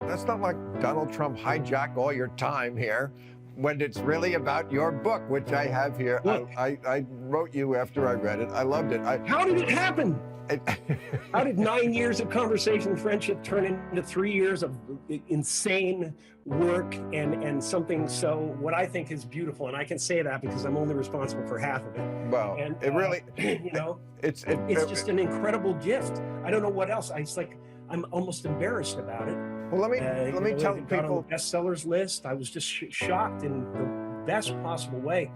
let's not let Donald Trump hijack all your time here when it's really about your book, which I have here. I wrote you after I read it. I loved it. How did it happen? How did 9 years of conversation and friendship turn into 3 years of insane work and something so what I think is beautiful? And I can say that because I'm only responsible for half of it. Well, and it really, it's just an incredible gift. I don't know what else. I'm almost embarrassed about it. Well, let me tell it got people. on the bestsellers list. I was just shocked in the best possible way.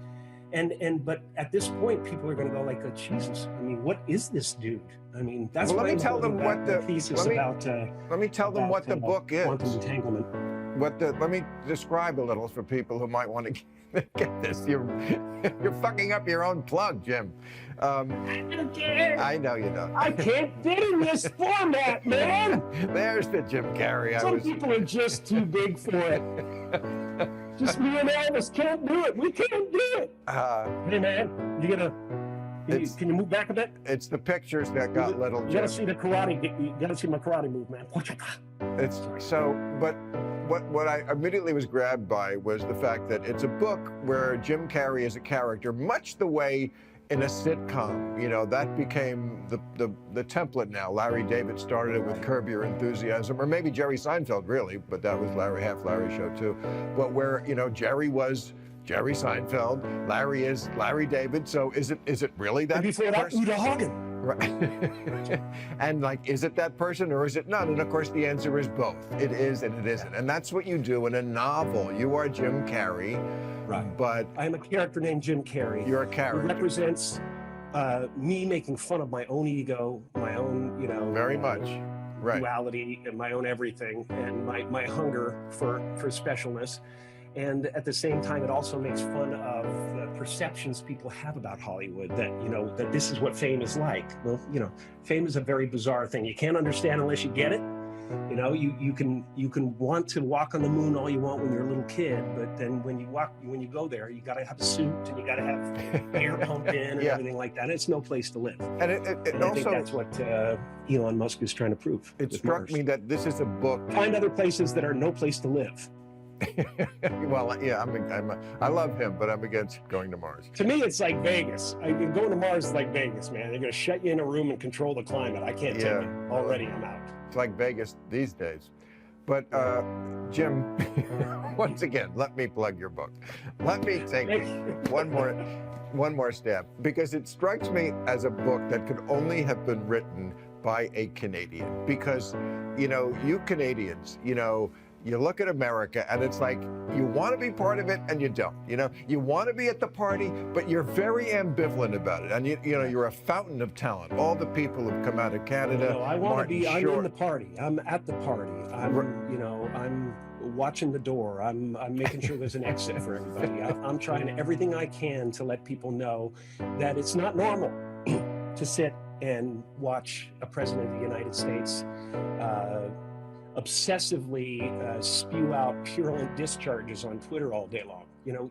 But at this point, people are going to go like, oh, Jesus, I mean, what is this dude? I mean, that's well, what let me tell them what the thesis about. Let me tell them what the book is. Quantum entanglement. Let me describe a little for people who might want to get this. You're fucking up your own plug, Jim. I know you don't. I can't fit in this format, man. There's the Jim Carrey. Some people are just too big for it. Just me and Elvis can't do it. We can't do it. Hey, man, can you move back a bit? It's the pictures that got little Jim. You gotta see the karate. You gotta see my karate move, man. It's so, but what I immediately was grabbed by was the fact that it's a book where Jim Carrey is a character, much the way in a sitcom, you know, that became the template now. Larry David started it with Curb Your Enthusiasm, or maybe Jerry Seinfeld, really, but that was half Larry show too. But where, you know, Jerry was Jerry Seinfeld, Larry is Larry David. So is it really that person? Before that, Uta Hagen. Right. And like, is it that person or is it not? And of course the answer is both. It is and it isn't. And that's what you do in a novel. You are Jim Carrey. Right. But I'm a character named Jim Carrey. You're a character. Who represents me making fun of my own ego, my own, you know, very much. Right. Duality and my own everything and my hunger for specialness. And at the same time, it also makes fun of the perceptions people have about Hollywood that, you know, that this is what fame is like. Well, you know, fame is a very bizarre thing. You can't understand unless you get it. You know, you can want to walk on the moon all you want when you're a little kid, but then when you go there, you got to have a suit and you got to have air pumped in and everything like that. And it's no place to live. And and I also, think that's what Elon Musk is trying to prove. It struck me that this is a book. Find other places that are no place to live. Well, yeah, I love him, but I'm against going to Mars. To me, it's like Vegas. Going to Mars is like Vegas, man. They're going to shut you in a room and control the climate. I can't take it. Already, I'm out. It's like Vegas these days. But Jim, once again, let me plug your book. Let me take one more step, because it strikes me as a book that could only have been written by a Canadian. Because, you know, you Canadians, you know, you look at America and it's like you want to be part of it and you don't. You know, you want to be at the party, but you're very ambivalent about it. And you know, you're a fountain of talent. All the people who've come out of Canada. No, I want to be. I'm in the party. I'm at the party. I'm watching the door. I'm making sure there's an exit for everybody. I'm trying everything I can to let people know that it's not normal to sit and watch a president of the United States obsessively spew out purulent discharges on Twitter all day long. You know,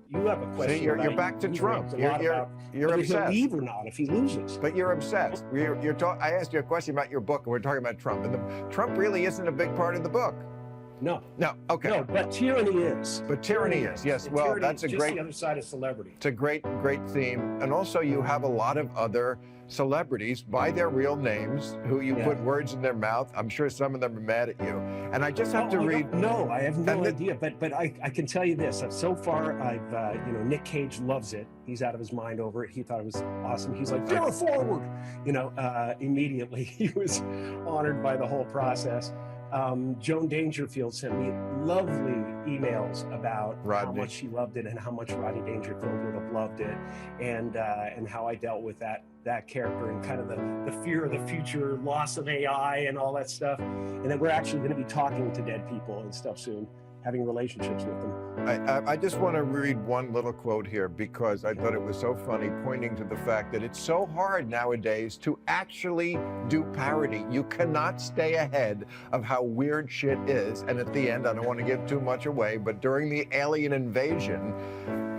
you have a question. See, you're back to Trump. You're obsessed. He'll leave or not if he loses. But you're obsessed. I asked you a question about your book, and we're talking about Trump. And Trump really isn't a big part of the book. No. Okay. No, but tyranny is. But tyranny is, yes. Well, that's a great. The other side of celebrity. It's a great theme, and also you have a lot of other celebrities by their real names who you put words in their mouth. I'm sure some of them are mad at you, and I just have to read. No, I have no idea. But I can tell you this. So far, I've you know, Nick Cage loves it. He's out of his mind over it. He thought it was awesome. He's like, "Go forward!" You know, immediately he was honored by the whole process. Joan Dangerfield sent me lovely emails about how much she loved it and how much Rodney Dangerfield would have loved it, and how I dealt with that character and kind of the fear of the future, loss of AI and all that stuff. And then we're actually going to be talking to dead people and stuff soon, having relationships with them. I just want to read one little quote here because I thought it was so funny, pointing to the fact that it's so hard nowadays to actually do parody. You cannot stay ahead of how weird shit is. And at the end, I don't want to give too much away, but during the alien invasion,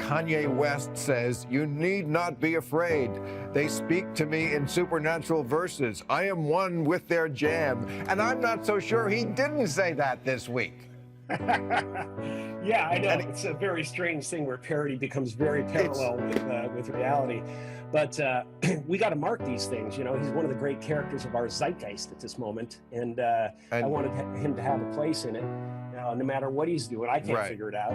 Kanye West says, "You need not be afraid. They speak to me in supernatural verses. I am one with their jam." And I'm not so sure he didn't say that this week. Yeah, I know. It's a very strange thing where parody becomes very parallel with reality. But we got to mark these things. You know, he's one of the great characters of our zeitgeist at this moment. And I wanted him to have a place in it, no matter what he's doing. I can't figure it out.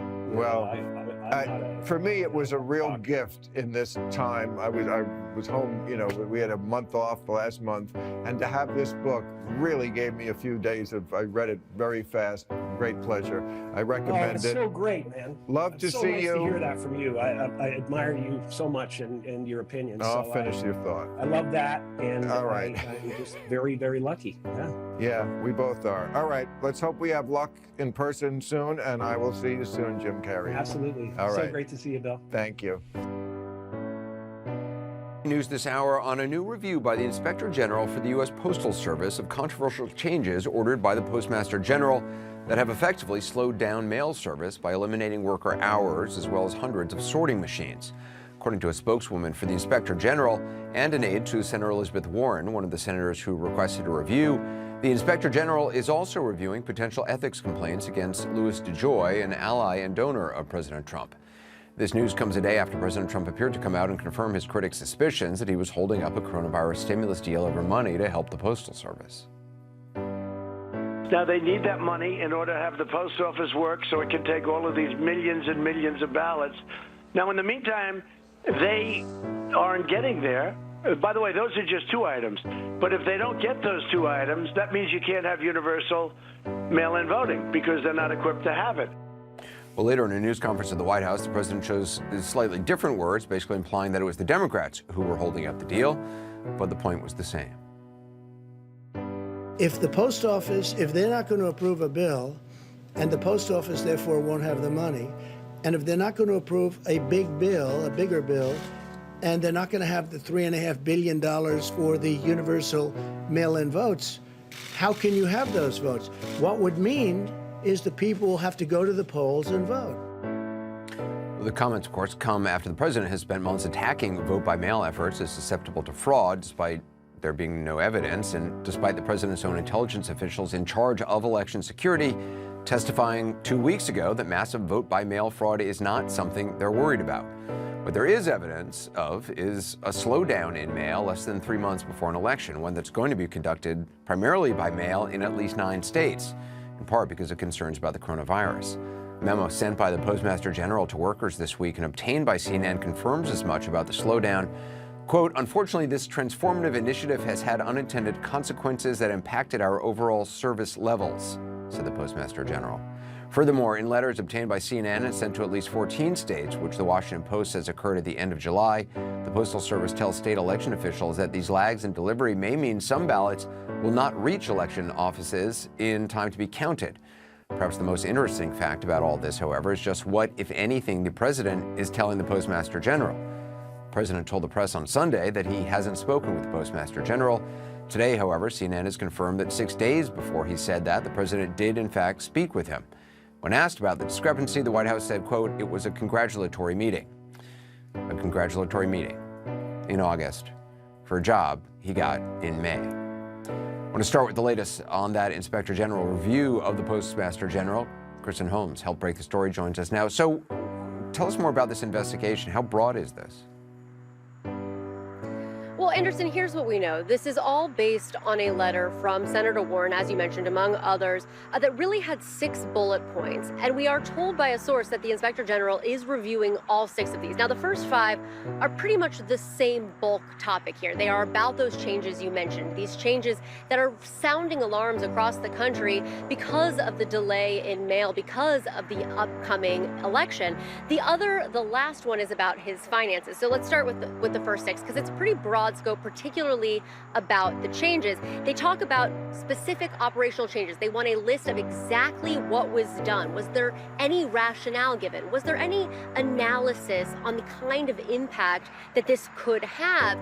For me, it was a real gift in this time. I was home, you know, we had a month off last month. And to have this book really gave me a few days I read it very fast. Great pleasure. I recommend it. It's so great, man. Love to see nice you. To hear that from you. I admire you so much and your opinions. I'll finish your thought. I love that, and all right. I'm just very, very lucky. Yeah, we both are. All right, let's hope we have luck in person soon, and I will see you soon, Jim Carrey. Absolutely. All right. So great to see you, Bill. Thank you. News this hour on a new review by the Inspector General for the U.S. Postal Service of controversial changes ordered by the Postmaster General that have effectively slowed down mail service by eliminating worker hours as well as hundreds of sorting machines. According to a spokeswoman for the Inspector General and an aide to Senator Elizabeth Warren, one of the senators who requested a review, the Inspector General is also reviewing potential ethics complaints against Louis DeJoy, an ally and donor of President Trump. This news comes a day after President Trump appeared to come out and confirm his critics' suspicions that he was holding up a coronavirus stimulus deal over money to help the Postal Service. Now, they need that money in order to have the post office work so it can take all of these millions and millions of ballots. Now, in the meantime, they aren't getting there. By the way, those are just 2 items. But if they don't get those 2 items, that means you can't have universal mail-in voting because they're not equipped to have it. Well, later in a news conference at the White House, the president chose slightly different words, basically implying that it was the Democrats who were holding up the deal, but the point was the same. If the post office, if they're not going to approve a bill, and the post office therefore won't have the money, and if they're not going to approve a big bill, a bigger bill, and they're not going to have the $3.5 billion for the universal mail-in votes, how can you have those votes? What would mean is the people will have to go to the polls and vote. Well, the comments, of course, come after the president has spent months attacking vote-by-mail efforts as susceptible to fraud, despite there being no evidence, and despite the president's own intelligence officials in charge of election security testifying 2 weeks ago that massive vote-by-mail fraud is not something they're worried about. What there is evidence of is a slowdown in mail less than 3 months before an election, one that's going to be conducted primarily by mail in at least 9 states, in part because of concerns about the coronavirus. A memo sent by the Postmaster General to workers this week and obtained by CNN confirms as much about the slowdown. Quote, "Unfortunately, this transformative initiative has had unintended consequences that impacted our overall service levels," said the Postmaster General. Furthermore, in letters obtained by CNN and sent to at least 14 states, which the Washington Post says occurred at the end of July, the Postal Service tells state election officials that these lags in delivery may mean some ballots will not reach election offices in time to be counted. Perhaps the most interesting fact about all this, however, is just what, if anything, the president is telling the Postmaster General. The president told the press on Sunday that he hasn't spoken with the Postmaster General. Today, however, CNN has confirmed that 6 days before he said that, the president did, in fact, speak with him. When asked about the discrepancy, the White House said, quote, "It was a congratulatory meeting." A congratulatory meeting in August for a job he got in May. I want to start with the latest on that Inspector General review of the Postmaster General. Kristen Holmes helped break the story, joins us now. So tell us more about this investigation. How broad is this? Well, Anderson, here's what we know. This is all based on a letter from Senator Warren, as you mentioned, among others, that really had 6 bullet points. And we are told by a source that the Inspector General is reviewing all 6 of these. Now, the first 5 are pretty much the same bulk topic here. They are about those changes you mentioned, these changes that are sounding alarms across the country because of the delay in mail, because of the upcoming election. The last one is about his finances. So let's start with the first 6, because it's pretty broad scope, particularly about the changes. They talk about specific operational changes. They want a list of exactly what was done. Was there any rationale given? Was there any analysis on the kind of impact that this could have?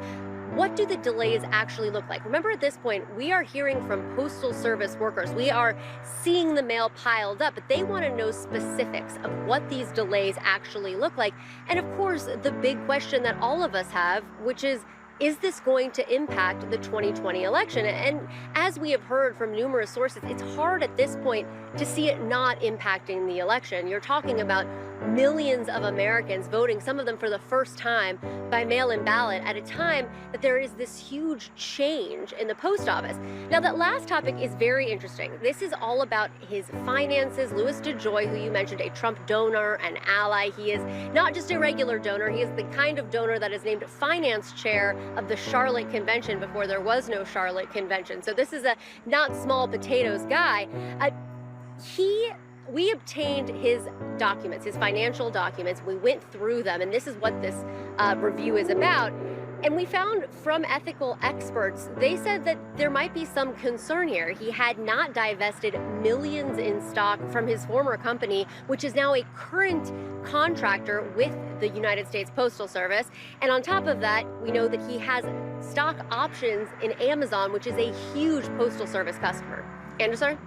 what do the delays actually look like? Remember, at this point, we are hearing from Postal Service workers. We are seeing the mail piled up, but they want to know specifics of what these delays actually look like. And of course, the big question that all of us have, which is this going to impact the 2020 election? And as we have heard from numerous sources, it's hard at this point to see it not impacting the election. You're talking about millions of Americans voting, some of them for the first time by mail-in ballot, at a time that there is this huge change in the post office. Now, that last topic is very interesting. This is all about his finances. Louis DeJoy, who you mentioned, a Trump donor, an ally. He is not just a regular donor. He is the kind of donor that is named finance chair of the Charlotte Convention before there was no Charlotte Convention. So this is a not small potatoes guy. We obtained his documents, his financial documents. We went through them, and this is what this review is about. And we found from ethical experts, they said that there might be some concern here. He had not divested millions in stock from his former company, which is now a current contractor with the United States Postal Service. And on top of that, we know that he has stock options in Amazon, which is a huge Postal Service customer. Anderson?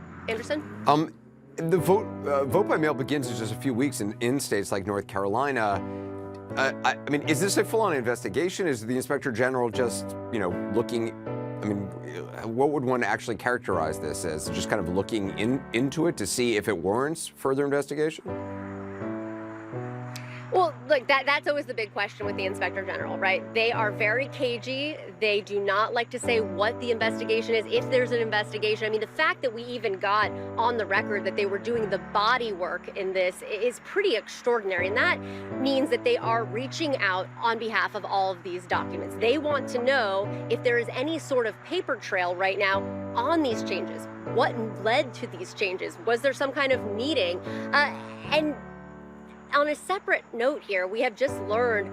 The vote by mail begins in just a few weeks in states like North Carolina. I mean, is this a full-on investigation? Is the Inspector General just, looking? I mean, what would one actually characterize this as? Just kind of looking into it to see if it warrants further investigation? Well, look, that's always the big question with the Inspector General, right? They are very cagey. They do not like to say what the investigation is, if there's an investigation. I mean, the fact that we even got on the record that they were doing the body work in this is pretty extraordinary. And that means that they are reaching out on behalf of all of these documents. They want to know if there is any sort of paper trail right now on these changes. What led to these changes? Was there some kind of meeting? And on a separate note here, we have just learned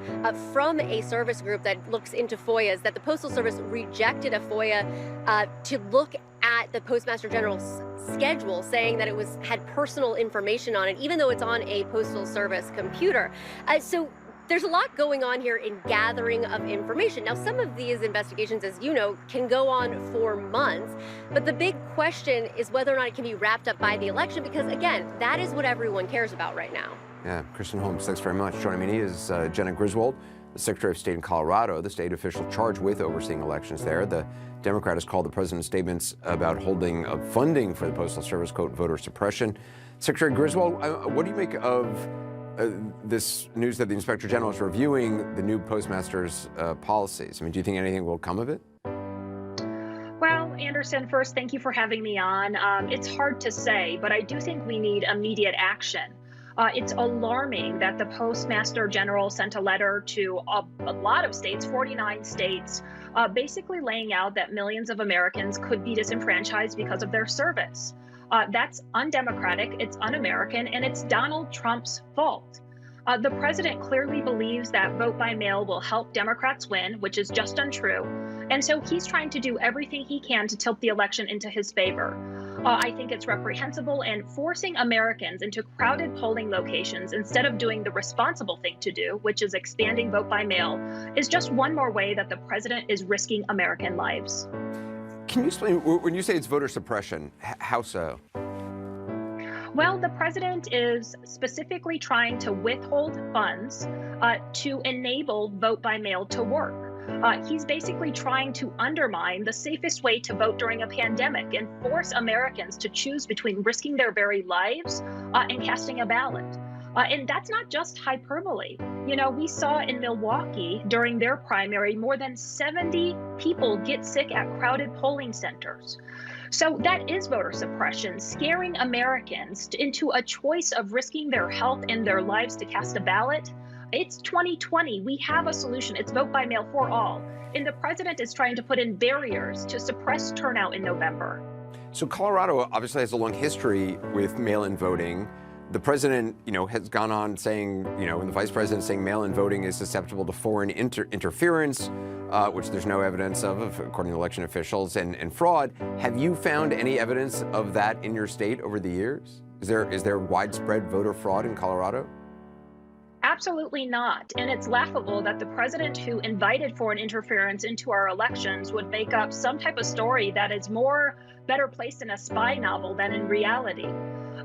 from a service group that looks into FOIAs that the Postal Service rejected a FOIA to look at the Postmaster General's schedule, saying that it had personal information on it, even though it's on a Postal Service computer. So there's a lot going on here in gathering of information. Now, some of these investigations, as you know, can go on for months. But the big question is whether or not it can be wrapped up by the election, because, again, that is what everyone cares about right now. Yeah, Kristen Holmes, thanks very much. Joining me is Jenna Griswold, the Secretary of State in Colorado, the state official charged with overseeing elections there. The Democrat has called the president's statements about holding funding for the Postal Service, quote, voter suppression. Secretary Griswold, what do you make of this news that the Inspector General is reviewing the new postmaster's policies? I mean, do you think anything will come of it? Well, Anderson, first, thank you for having me on. It's hard to say, but I do think we need immediate action. It's alarming that the Postmaster General sent a letter to a lot of states, 49 states, basically laying out that millions of Americans could be disenfranchised because of their service. That's undemocratic, it's un-American, and it's Donald Trump's fault. The president clearly believes that vote by mail will help Democrats win, which is just untrue. And so he's trying to do everything he can to tilt the election into his favor. I think it's reprehensible, and forcing Americans into crowded polling locations instead of doing the responsible thing to do, which is expanding vote by mail, is just one more way that the president is risking American lives. Can you explain, when you say it's voter suppression, how so? Well, the president is specifically trying to withhold funds to enable vote by mail to work. He's basically trying to undermine the safest way to vote during a pandemic and force Americans to choose between risking their very lives and casting a ballot. And that's not just hyperbole. You know, we saw in Milwaukee during their primary, more than 70 people get sick at crowded polling centers. So that is voter suppression, scaring Americans into a choice of risking their health and their lives to cast a ballot. It's 2020. We have a solution. It's vote by mail for all. And the president is trying to put in barriers to suppress turnout in November. So Colorado obviously has a long history with mail-in voting. The president, has gone on saying, and the vice president saying mail-in voting is susceptible to foreign interference, which there's no evidence of, according to election officials, and fraud. Have you found any evidence of that in your state over the years? Is there widespread voter fraud in Colorado? Absolutely not. And it's laughable that the president who invited foreign interference into our elections would make up some type of story that is better placed in a spy novel than in reality.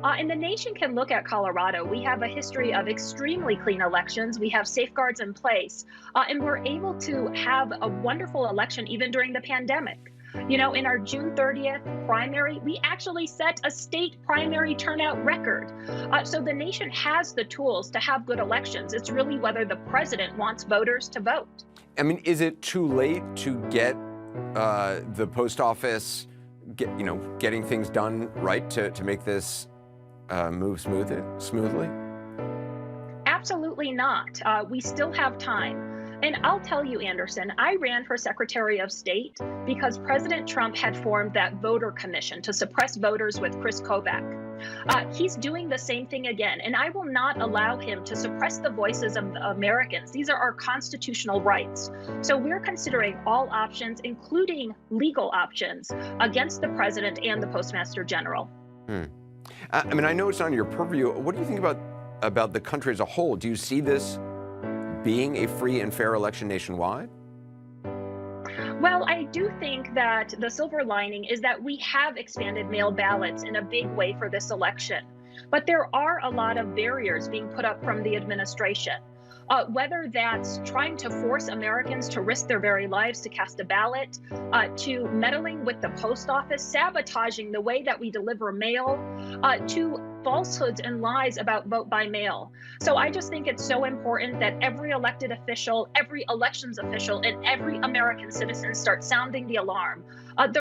And the nation can look at Colorado. We have a history of extremely clean elections. We have safeguards in place, and we're able to have a wonderful election even during the pandemic. You know, in our June 30th primary, we actually set a state primary turnout record. So the nation has the tools to have good elections. It's really whether the president wants voters to vote. I mean, is it too late to get the post office, getting things done right to make this move smoothly? Absolutely not. We still have time. And I'll tell you, Anderson, I ran for Secretary of State because President Trump had formed that voter commission to suppress voters with Chris Kobach. He's doing the same thing again, and I will not allow him to suppress the voices of Americans. These are our constitutional rights. So we're considering all options, including legal options, against the president and the Postmaster General. I mean, I know it's not in your purview. What do you think about the country as a whole? Do you see this being a free and fair election nationwide? Well, I do think that the silver lining is that we have expanded mail ballots in a big way for this election. But there are a lot of barriers being put up from the administration. Whether that's trying to force Americans to risk their very lives to cast a ballot, to meddling with the post office, sabotaging the way that we deliver mail, to falsehoods and lies about vote by mail. So I just think it's so important that every elected official, every elections official, and every American citizen start sounding the alarm.